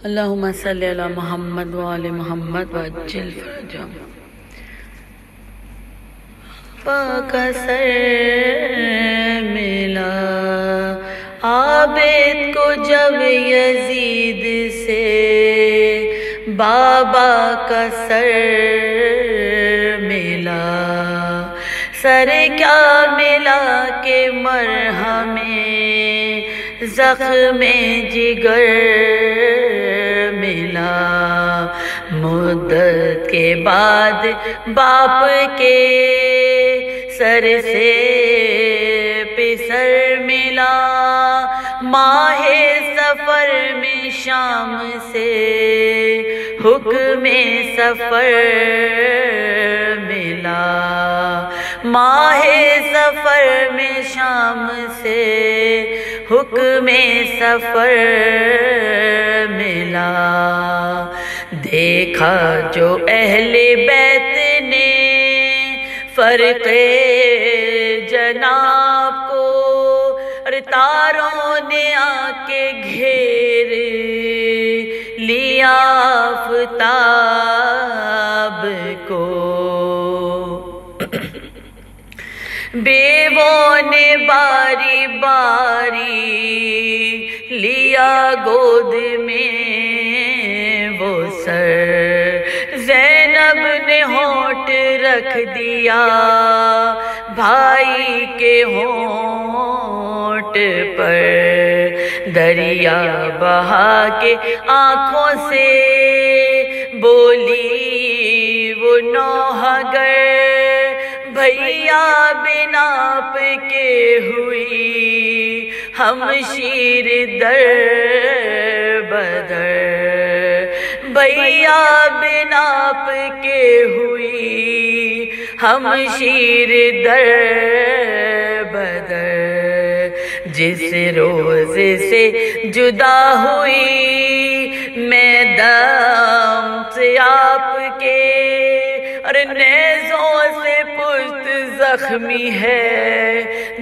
اللہم صلی علی محمد وآل محمد وعجل فرجہم۔ پاک سر ملا عابد کو جب یزید سے، بابا کا سر ملا، سر کیا ملا کہ مرہم زخم جگر ملا، مدت کے بعد باپ کے سر سے پسر ملا، ماہ سفر میں شام سے حکم سفر ملا، ماہ سفر میں شام سے حکم سفر ملا، دیکھا جو اہل بیت نے فرق جناب کو، اور تاروں نے آ کے گھیر لیا آفتاب کو، بیووں نے باری باری لیا گود میں وہ سر، زینب نے ہونٹ رکھ دیا بھائی کے ہونٹ پر، دریا بہا کے آنکھوں سے بولی وہ نوحگر، بھیا بناپ کے ہوئی ہمشیر در بدر، بھیا بناپ کے ہوئی ہمشیر در بدر، جس روز سے جدا ہوئی میں دم سے آپ کے، اور نیزوں سے پشت زخمی ہے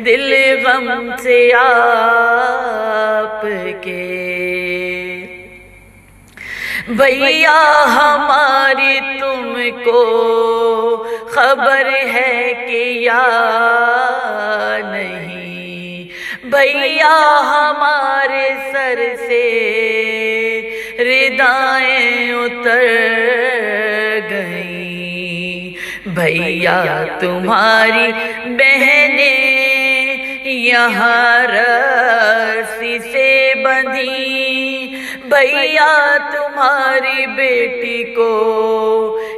دل غم سے آپ کے، بھیا ہماری تم کو خبر ہے کہ یا نہیں، بھیا ہمارے سر سے ردائیں اتر گئیں، بھیا تمہاری بہنیں یہاں رسی سے بندھی، بھیا تمہاری بیٹی کو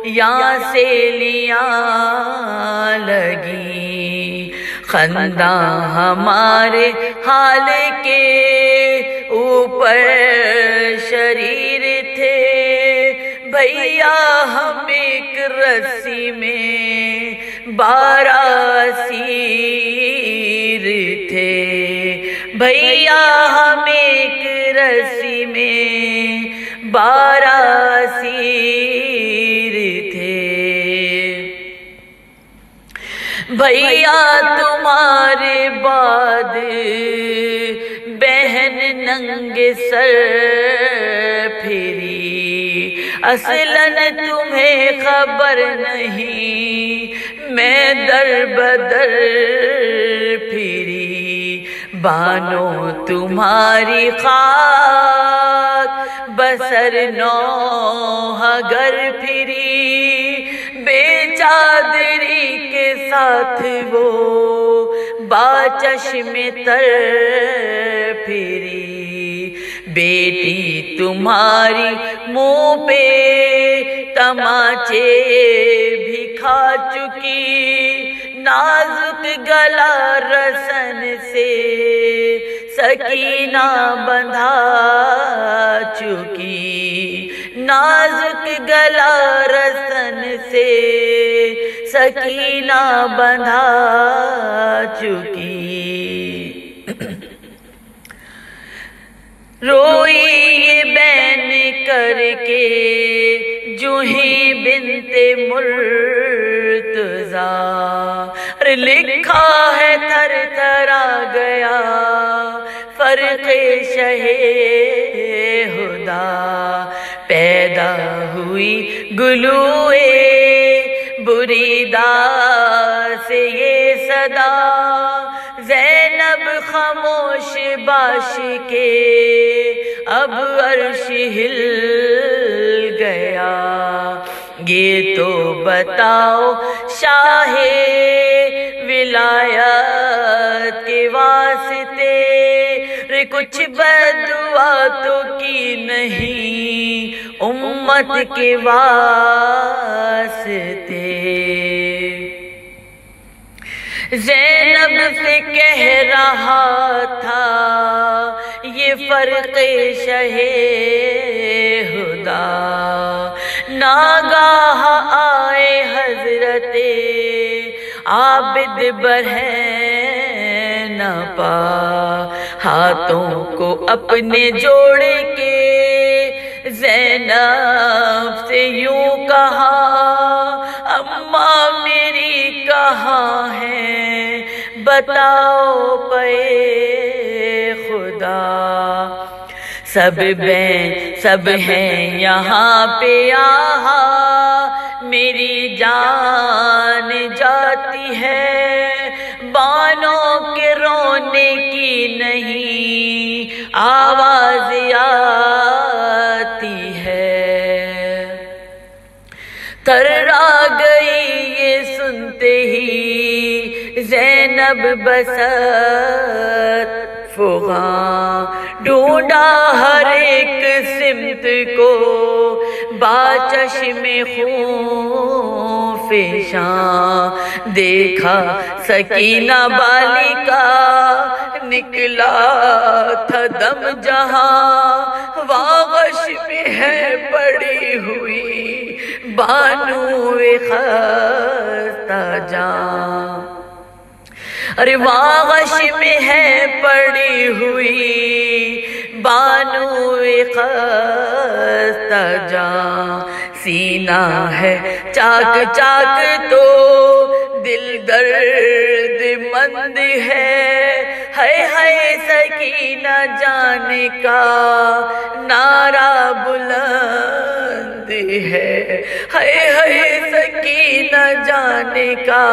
یہاں سے لیاں لگی، خنداں ہمارے حال کے اوپر شریر تھے، بھیا ہم ایک رسی میں 12 اسیر تھے، بھیا ہم ایک رسی میں 12 اسیر تھے، بھیا تمہارے بعد بہن ننگے سر پھری، اصلاً تمہیں خبر نہیں میں در بدر پھری، بانو تمہاری خاک بسر نوحگر پھری، بے چادری کے ساتھ وہ باچشم تر پھری، بیٹی تمہاری منہ پہ تماچے بھی کھا چکی، نازک گلا رسن سے سکینہ بندھا چکی، نازک گلا رسن سے سکینہ بندھا چکی، روئی یہ بین کر کے جوہی بنت مرتضیٰ، لکھا ہے تھر تھرا گیا فرق شہ خدا پیدا ہوئی گلوئے بریدہ سے یہ صدا زینب خاموش باش کے اب عرش ہل گیا یہ تو بتاؤ شاہ ولایت کے واسطے کچھ بددعا تو کی نہیں امت کے واسطے زینب سے کہہ رہا تھا یہ فرق شہ خدا ناگاہ آئے حضرت عابد برہنہ پا ہاتھوں کو اپنے جوڑ کے زینب سے یوں کہا اماں میری کہاں ہے بتاؤ پے خدا سب ہیں یہاں پہ آہا میری جان جاتی ہے بانوں کے رونے کی نہیں آواز آتی ہے تھرا گئی یہ سنتے ہی زینب بست فغاں ڈھونڈا ہر ایک سمت کو باچشم خون فشاں دیکھا سکینہ بالیکا نکلا تھا دم جہاں واغش میں ہے پڑی ہوئی بانو خستہ جاں ارے واغش میں ہے پڑی ہوئی بانو خستہ جاں سینہ ہے چاک چاک تو دل درد مند ہے سکینہ جان کا نعرہ بلند ہے سکینہ جان کا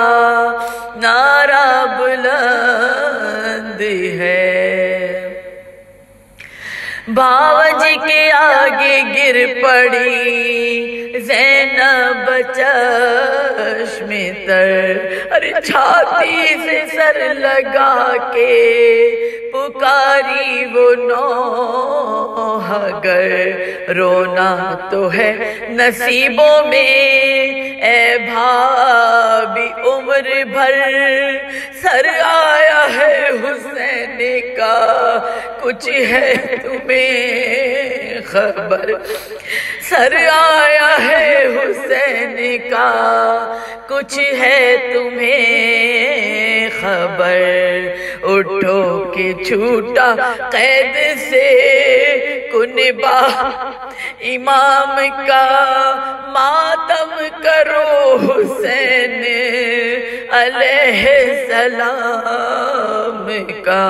نعرہ بلند ہے باوج کے آگے گر پڑی زینب چشم تر ارے چھاتی سے سر لگا کے پکاری وہ نوحہ گر رونا تو ہے نصیبوں میں اے بھابی عمر بھر سر آیا ہے حسین کا کچھ ہے تمہیں خبر سر آیا ہے حسین کا کچھ ہے تمہیں خبر اٹھو کہ چھوٹا قید سے کنبہ امام کا ماتم کرو حسین علیہ السلام کا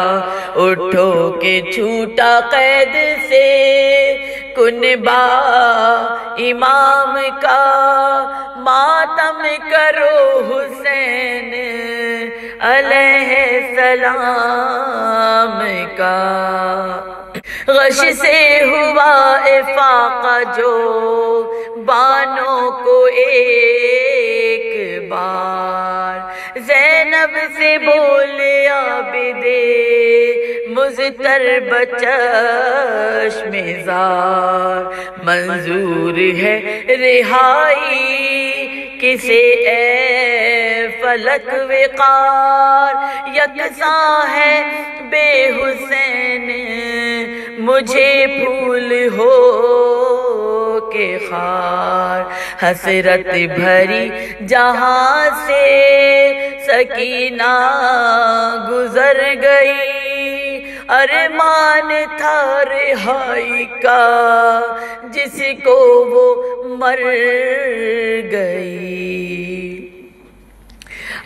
اٹھو کہ چھوٹا قید سے کنبہ امام کا ماتم کرو حسین علیہ السلام کا غش سے ہوا افاقہ جو بانوں کو ایک بار زینب سے بولے عابد مضطر بچشم زار منظور ہے رہائی کسے اے فلک وقار یکساں ہے بے حسین مجھے پھول ہو کے خار حسرت بھری جہاں سے سکینہ گزر گئی ارمان تھا رہائی کا جس کو وہ مر گئی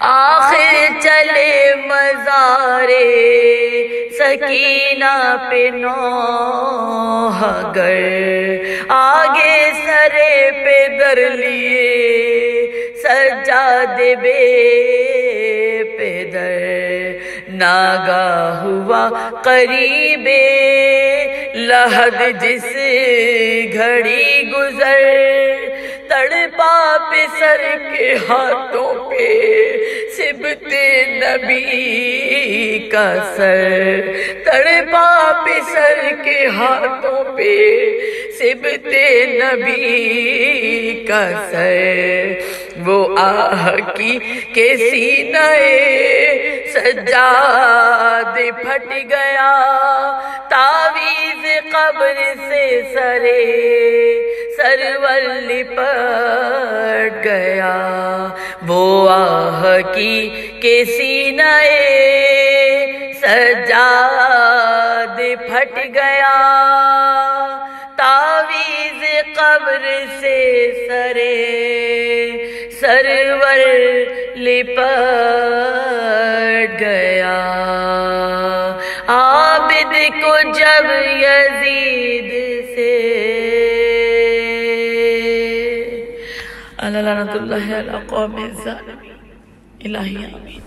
آخر چلے مزارے سکینہ پہ نوحگر، آگے سرے پہ در لیے سجاد بے پدر، ناگاہ ہوا قریب لحد جس گھڑی گزر، تڑپا پسر کے ہاتھوں پہ سبط نبی کا سر، تڑپا پسر کے ہاتھوں پہ سبط نبی کا سر، وہ آہ کی کہ سینہ سجاد پھٹ گیا، تعویذ قبر سے سرے سرور لپٹ گیا، وہ آہ کی کہ سینہ سجاد پھٹ گیا، تعویذ قبر سے سرے سرور لپٹ گیا۔ عابد کو جب یزید سے اللہ لعنت اللہ علی قوم الظالمین، الہی آمین۔